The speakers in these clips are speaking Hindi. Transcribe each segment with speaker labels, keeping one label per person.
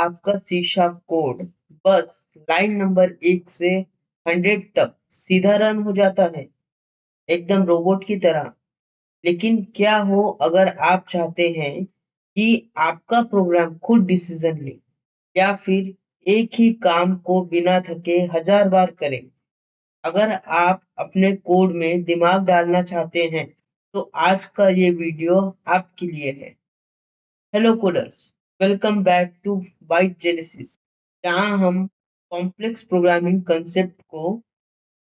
Speaker 1: आपका सी शार्प कोड बस लाइन नंबर 1 से 100 तक सीधा रन हो जाता है, एकदम रोबोट की तरह। लेकिन क्या हो अगर आप चाहते हैं कि आपका प्रोग्राम खुद डिसीजन ले, या फिर एक ही काम को बिना थके 1000 बार करे? अगर आप अपने कोड में दिमाग डालना चाहते हैं, तो आज का ये वीडियो आपके लिए है। Hello coders, welcome back to Byte Genesis, जहां हम कॉम्प्लेक्स प्रोग्रामिंग कंसेप्ट को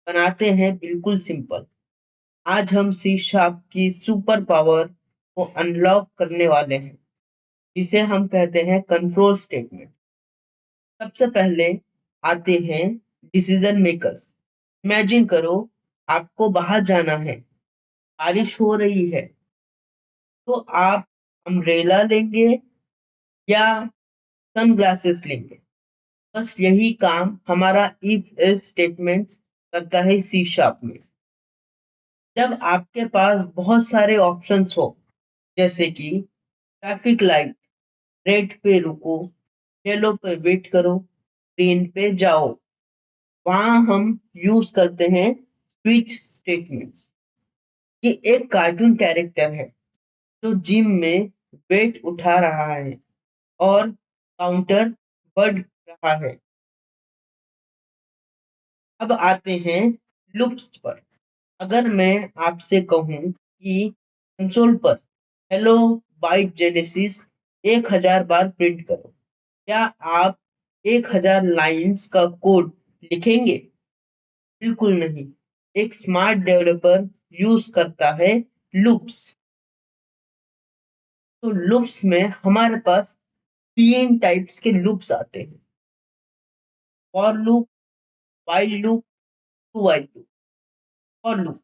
Speaker 1: बनाते हैं बिल्कुल सिंपल। आज हम सी शार्प की सुपर पावर को अनलॉक करने वाले हैं, जिसे हम कहते हैं कंट्रोल स्टेटमेंट। सबसे पहले आते हैं डिसीजन मेकर्स। इमेजिन करो, आपको बाहर जाना है, बारिश हो रही है, तो आप अम्ब्रेला लेंगे या सनग्लासेस लेंगे? बस यही काम हमारा इफ एल्स स्टेटमेंट करता है सी शार्प में। जब आपके पास बहुत सारे ऑप्शंस हो, जैसे कि ट्रैफिक लाइट, रेड पे रुको, येलो पे वेट करो, ग्रीन पे जाओ, वहां हम यूज करते हैं स्विच स्टेटमेंट्स। ये एक कार्टून कैरेक्टर है जो जिम में वेट उठा रहा है और काउंटर बढ़ रहा है। अब आते हैं लूप्स पर। अगर मैं आपसे कहूं कि कंसोल पर हेलो बाइट जेनेसिस 1000 बार प्रिंट करो, क्या आप 1000 लाइंस का कोड लिखेंगे? बिल्कुल नहीं। एक स्मार्ट डेवलपर यूज करता है लूप्स। तो लूप्स में हमारे पास 3 टाइप्स के लूप्स आते हैं: for loop, while loop, do while loop. For loop,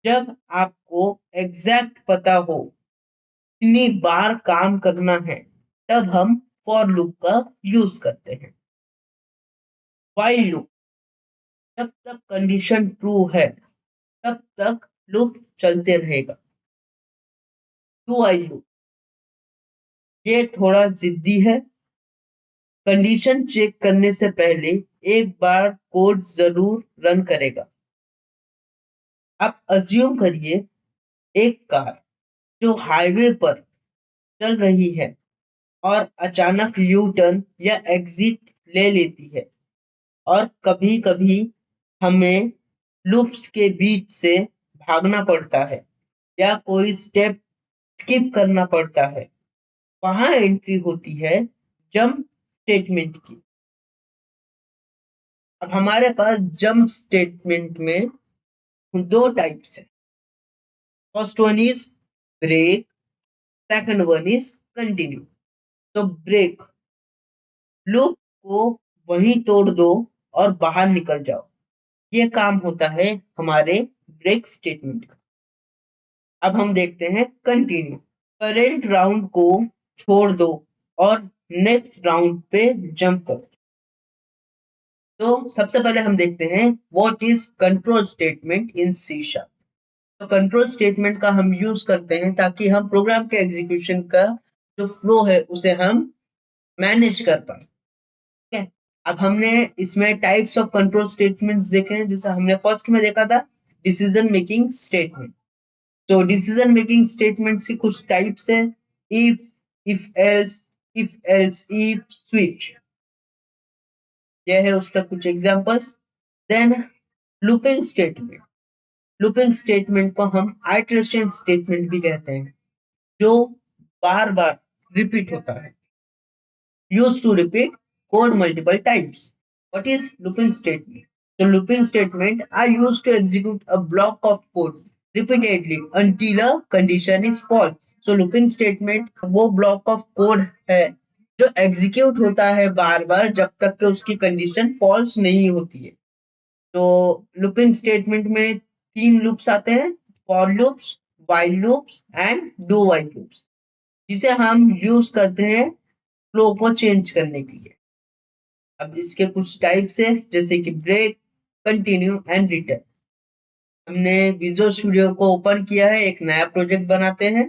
Speaker 1: जब आपको एग्जैक्ट पता हो कितनी बार काम करना है, तब हम फॉर लूप का यूज करते हैं। व्हाइल लूप, जब तक कंडीशन ट्रू है तब तक लूप चलते रहेगा। टू व्हाइल लूप, ये थोड़ा जिद्दी है, कंडीशन चेक करने से पहले एक बार कोड जरूर रन करेगा। आप अज्यूम करिए, एक कार जो हाईवे पर चल रही है और अचानक यू टर्न या एग्जिट ले लेती है, और कभी कभी हमें लूप्स के बीच से भागना पड़ता है या कोई स्टेप स्किप करना पड़ता है। वहां एंट्री होती है जंप स्टेटमेंट की। अब हमारे पास जंप स्टेटमेंट में 2 टाइप्स है। First one is break, second one is continue. तो ब्रेक, लूप को वहीं तोड़ दो और बाहर निकल जाओ। ये काम होता है हमारे ब्रेक स्टेटमेंट का। अब हम देखते हैं कंटिन्यू। करेंट राउंड को छोड़ दो और नेक्स्ट राउंड पे जंप करो। तो सबसे पहले हम देखते हैं what is control statement in C sharp. तो कंट्रोल स्टेटमेंट का हम यूज करते हैं ताकि हम प्रोग्राम के एग्जीक्यूशन का जो फ्लो है उसे हम मैनेज कर पाए। ठीक है। अब हमने इसमें टाइप्स ऑफ कंट्रोल स्टेटमेंट्स देखे हैं। जैसे हमने फर्स्ट में देखा था डिसीजन मेकिंग स्टेटमेंट। तो डिसीजन मेकिंग स्टेटमेंट्स की कुछ टाइप्स है: इफ एल्स इफ, स्विच। यह है उसका कुछ examples. Then looping statement. Looping statement को हम आइटरेशन स्टेटमेंट भी कहते हैं, जो बार बार रिपीट होता है। Use to repeat code multiple times. What is looping statement? So looping statement are used to execute a block of code repeatedly until a condition is false. So looping statement वो block of code है जो execute होता है बार बार जब तक कि उसकी condition false नहीं होती है। तो looping statement में 3 loops आते हैं: for loops, while loops and do while loops, जिसे हम यूज करते हैं फ्लो को चेंज करने के लिए। अब इसके कुछ टाइप्स है, जैसे कि ब्रेक, कंटिन्यू एंड रिटर्न। हमने विजुअल स्टूडियो को ओपन किया है, एक नया प्रोजेक्ट बनाते हैं।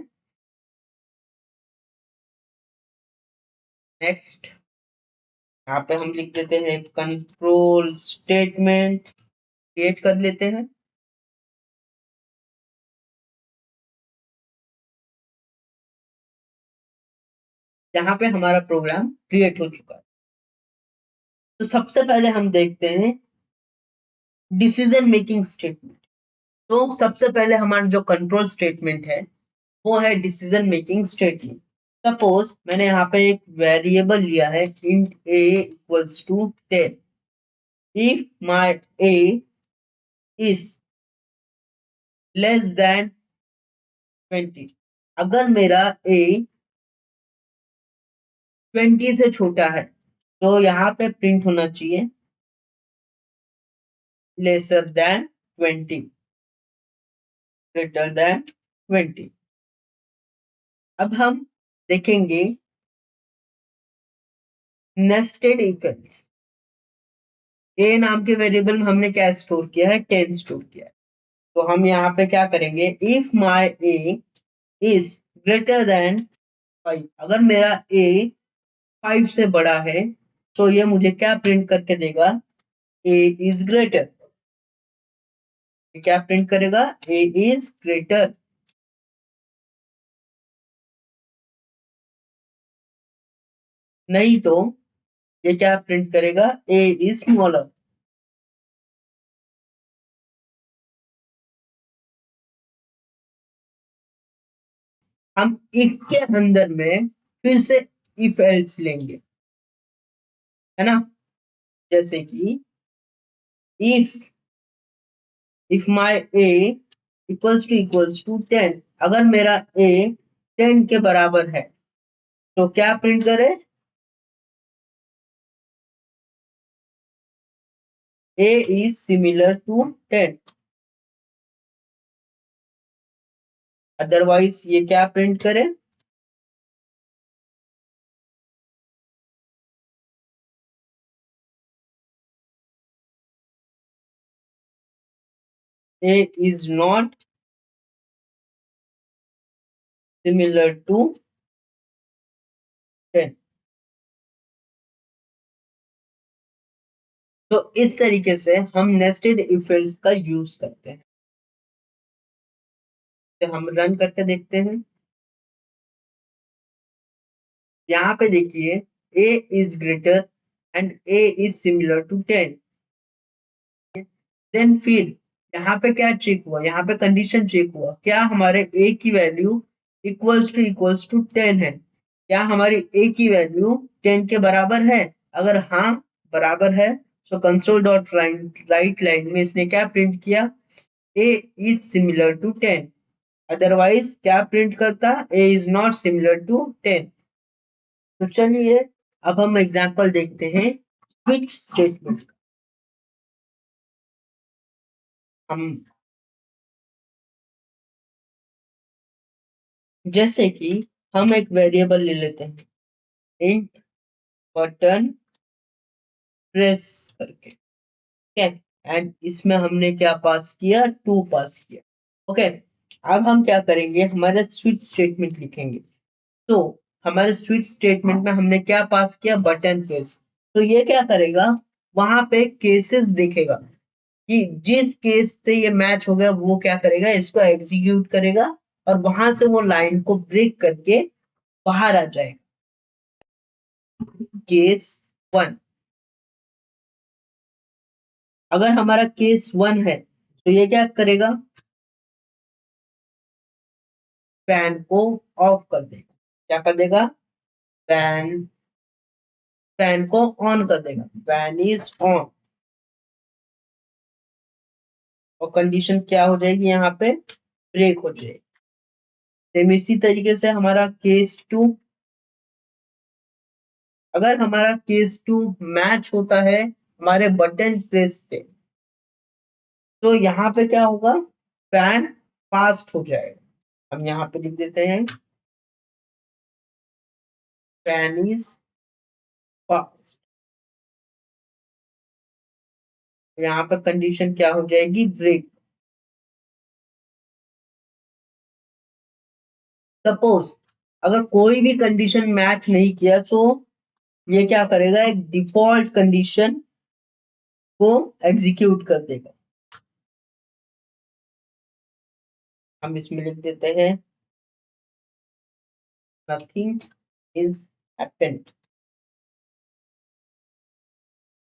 Speaker 1: नेक्स्ट। यहाँ पे हम लिख देते हैं कंट्रोल स्टेटमेंट, क्रिएट कर लेते हैं। यहाँ पे हमारा प्रोग्राम क्रिएट हो चुका है। तो सबसे पहले हम देखते हैं डिसीजन मेकिंग स्टेटमेंट। तो सबसे पहले हमारा जो कंट्रोल स्टेटमेंट है वो है डिसीजन मेकिंग स्टेटमेंट। सपोज मैंने यहाँ पे एक वेरिएबल लिया है int a equals to 10। If my a is less than 20, अगर मेरा a 20 से छोटा है तो यहाँ पे प्रिंट होना चाहिए लेसर देन 20, ग्रेटर देन 20। अब हम देखेंगे नेस्टेड इफ एल्स। a नाम के वेरिएबल में हमने क्या स्टोर किया है, 10 स्टोर किया है। तो हम यहाँ पे क्या करेंगे, if my a is greater than 5, अगर मेरा a 5 से बड़ा है तो ये मुझे क्या प्रिंट करके देगा, a इज ग्रेटर। क्या प्रिंट करेगा, a इज ग्रेटर। नहीं तो ये क्या प्रिंट करेगा, a इज स्मॉलर। हम इफ के अंदर में फिर से इफ एल्स लेंगे, है ना। जैसे कि if my a equals to 10, अगर मेरा a 10 के बराबर है तो क्या प्रिंट करे, a is similar to 10। Otherwise ये क्या प्रिंट करे, a is not similar to 10। तो इस तरीके से हम नेस्टेड इफ एल्स का यूज करते हैं। तो हम रन करके देखते हैं। यहाँ पे देखिए a is greater and a is similar to 10। Then फिर यहाँ पे क्या चेक हुआ, यहाँ पे कंडीशन चेक हुआ, क्या हमारे a की वैल्यू इक्वल्स टू 10 है, क्या हमारी a की वैल्यू 10 के बराबर है। अगर हाँ बराबर है तो कंसोल डॉट राइट लाइन में इसने क्या प्रिंट किया, a is similar to 10। Otherwise क्या प्रिंट करता, a is not similar to 10। तो चलिए अब हम एग्जांपल देखते हैं स्विच स्टेटमेंट। हम जैसे कि हम एक वेरिएबल ले लेते हैं इंट बटन प्रेस करके, ठीक है। एंड इसमें हमने क्या पास किया, 2 पास किया। ओके, अब हम क्या करेंगे, हमारा स्विच स्टेटमेंट लिखेंगे। तो हमारे स्विच स्टेटमेंट में हमने क्या पास किया, बटन प्रेस। तो ये क्या करेगा, वहां पे केसेस देखेगा कि जिस केस से ये मैच हो गया वो क्या करेगा, इसको एग्जीक्यूट करेगा और वहां से वो लाइन को ब्रेक करके बाहर आ जाएगा। केस 1, अगर हमारा केस 1 है तो ये क्या करेगा, फैन को ऑफ कर देगा। क्या कर देगा, फैन फैन को ऑन कर देगा, फैन इज ऑन। और कंडीशन क्या हो जाएगी, यहाँ पे ब्रेक हो जाएगी। सेम इसी तरीके से हमारा केस 2, अगर हमारा केस 2 मैच होता है हमारे बटन प्रेस से तो यहाँ पे क्या होगा, फैन फास्ट हो जाएगा। हम यहाँ पे लिख देते हैं फैन इज फास्ट। यहाँ पे कंडीशन क्या हो जाएगी, ब्रेक। सपोज अगर कोई भी कंडीशन मैच नहीं किया तो ये क्या करेगा, एक डिफॉल्ट कंडीशन को एग्जीक्यूट कर देगा। हम इसमें लिख देते हैं नथिंग इज हैपेंड।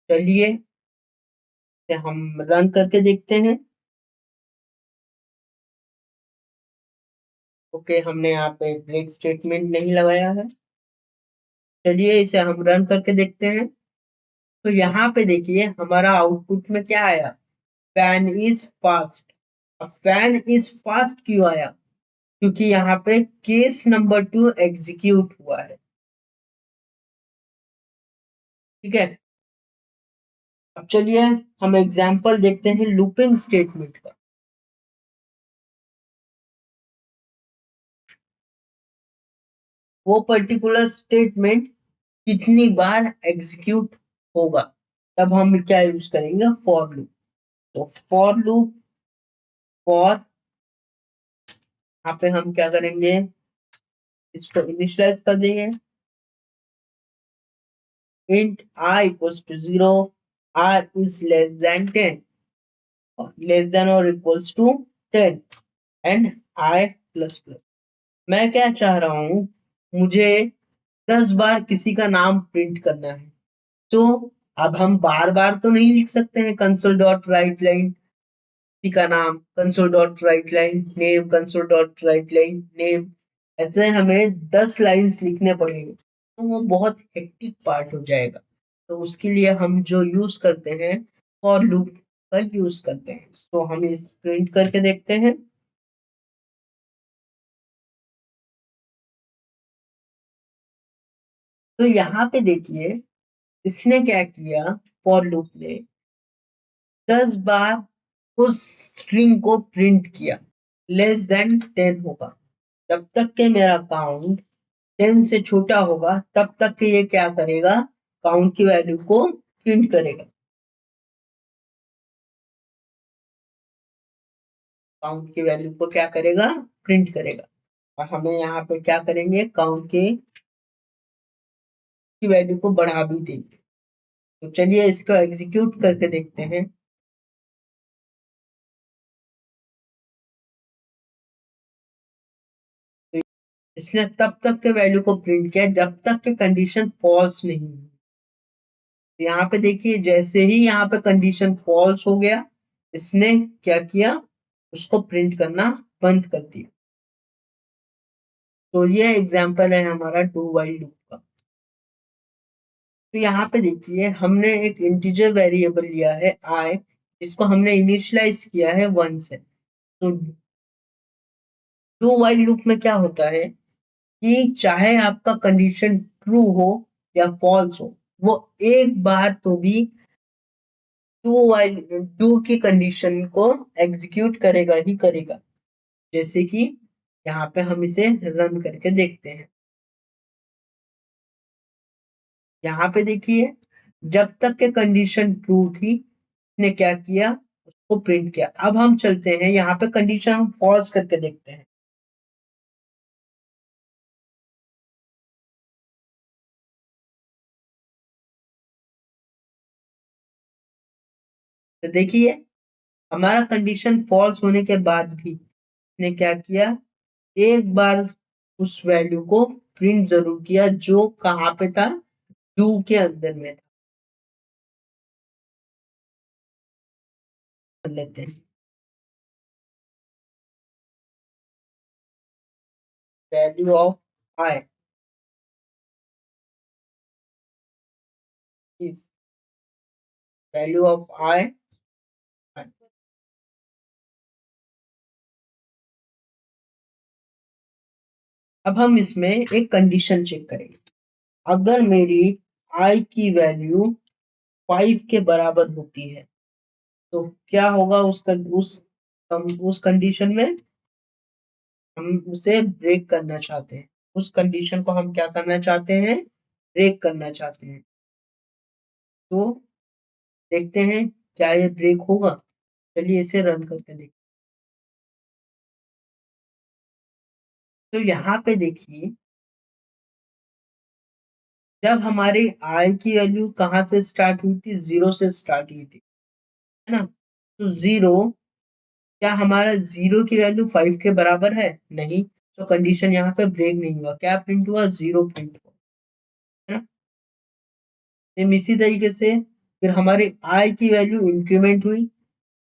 Speaker 1: चलिए इसे हम रन करके देखते हैं। ओके, हमने यहाँ पे ब्रेक स्टेटमेंट नहीं लगाया है। चलिए इसे हम रन करके देखते हैं। तो यहाँ पे देखिए हमारा आउटपुट में क्या आया, फैन इज फास्ट। अब फैन इज फास्ट क्यों आया, क्योंकि यहाँ पे केस नंबर 2 एग्जीक्यूट हुआ है। ठीक है, अब चलिए हम एग्जांपल देखते हैं लूपिंग स्टेटमेंट का। वो पर्टिकुलर स्टेटमेंट कितनी बार एग्जीक्यूट होगा, तब हम क्या यूज करेंगे, फॉर लूप। तो फॉर लूप फॉर, यहाँ पे हम क्या करेंगे, इसको इनिशियलाइज कर देंगे। int I equals to 0, r is less than 10, less than or equals to 10, and I plus plus। मैं क्या चाह रहा हूँ, मुझे 10 बार किसी का नाम प्रिंट करना है। तो अब हम बार बार तो नहीं लिख सकते हैं कंसोल डॉट राइट लाइन किसी का नाम, console dot right line name, console dot right line name, ऐसे हमें 10 लाइंस लिखने पड़ेंगे, तो वो बहुत हेक्टिक पार्ट हो जाएगा। तो उसके लिए हम जो यूज करते हैं, फॉर लूप का यूज करते हैं। तो हम इस प्रिंट करके देखते हैं। तो यहाँ पे देखिए इसने क्या किया, फॉर लूप ने 10 बार उस स्ट्रिंग को प्रिंट किया, लेस देन 10 होगा। जब तक के मेरा काउंट 10 से छोटा होगा तब तक के ये क्या करेगा, काउंट की वैल्यू को प्रिंट करेगा। काउंट की वैल्यू को क्या करेगा, प्रिंट करेगा। और हमें यहाँ पे क्या करेंगे, काउंट के की वैल्यू को बढ़ा भी देंगे। तो चलिए इसको एग्जीक्यूट करके देखते हैं। तो इसने तब तक के वैल्यू को प्रिंट किया जब तक के कंडीशन फॉल्स नहीं हुई। तो यहाँ पे देखिए जैसे ही यहाँ पे कंडीशन फॉल्स हो गया, इसने क्या किया, उसको प्रिंट करना बंद कर दिया। तो ये एग्जांपल है हमारा डू व्हाइल लूप का। तो यहाँ पे देखिए हमने एक इंटीजर वेरिएबल लिया है आई, जिसको हमने इनिशियलाइज किया है 1 से। तो डू व्हाइल लूप में क्या होता है कि चाहे आपका कंडीशन ट्रू हो या फॉल्स हो, वो एक बार तो भी डू की कंडीशन को एग्जीक्यूट करेगा ही करेगा। जैसे कि यहाँ पे हम इसे रन करके देखते हैं। यहाँ पे देखिए जब तक के कंडीशन ट्रू थी, ने क्या किया, उसको प्रिंट किया। अब हम चलते हैं यहाँ पे कंडीशन हम फॉल्स करके देखते हैं। तो देखिए हमारा कंडीशन फॉल्स होने के बाद भी ने क्या किया, एक बार उस वैल्यू को प्रिंट जरूर किया जो कहाँ पे था, डू के अंदर में था। कर लेते हैं value of i is value of i. अब हम इसमें एक कंडीशन चेक करेंगे। अगर मेरी आई की वैल्यू 5 के बराबर होती है तो क्या होगा, उस कंडीशन में हम उसे ब्रेक करना चाहते हैं। उस कंडीशन को हम क्या करना चाहते हैं, ब्रेक करना चाहते हैं। तो देखते हैं क्या ये ब्रेक होगा। चलिए इसे रन करके देखते हैं। तो यहाँ पे देखिए जब हमारी आई की वैल्यू कहाँ से स्टार्ट हुई थी? 0 से स्टार्ट हुई थी, है ना? तो 0, क्या हमारा 0 की वैल्यू 5 के बराबर है? नहीं। तो कंडीशन यहाँ पे ब्रेक नहीं हुआ। क्या प्रिंट हुआ? 0 प्रिंट हुआ, है ना? सेम इसी तरीके से फिर हमारी आई की वैल्यू इंक्रीमेंट हुई,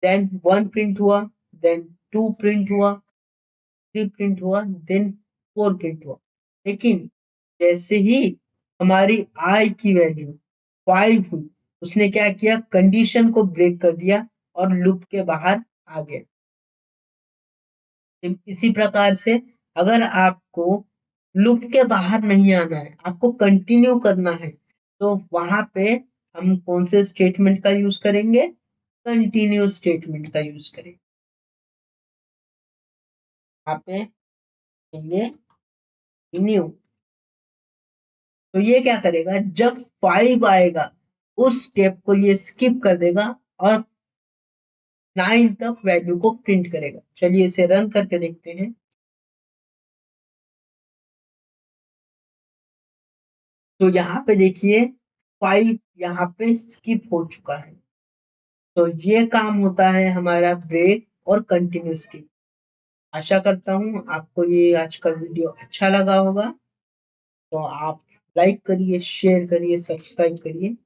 Speaker 1: देन 1 प्रिंट हुआ, देन 2 प्रिंट हुआ, 3 प्रिंट हुआ, देन 4 प्रिंट हुआ। लेकिन जैसे ही हमारी आई की वैल्यू 5 हुई, उसने क्या किया? कंडीशन को ब्रेक कर दिया और लूप के बाहर आ गया। इसी प्रकार से अगर आपको लूप के बाहर नहीं आना है, आपको कंटिन्यू करना है, तो वहां पे हम कौन से स्टेटमेंट का यूज करेंगे? कंटिन्यू स्टेटमेंट का यूज करेंगे। यहाँ पे कहेंगे न्यू। तो ये क्या करेगा? जब 5 आएगा, उस स्टेप को ये स्किप कर देगा और 9 तक वैल्यू को प्रिंट करेगा। चलिए इसे रन करके देखते हैं। तो यहाँ पे देखिए 5 यहाँ पे स्किप हो चुका है। तो ये काम होता है हमारा ब्रेक और कंटिन्यूअसली। आशा करता हूँ आपको ये आज का वीडियो अच्छा लगा होगा। तो आप लाइक करिए, शेयर करिए, सब्सक्राइब करिए।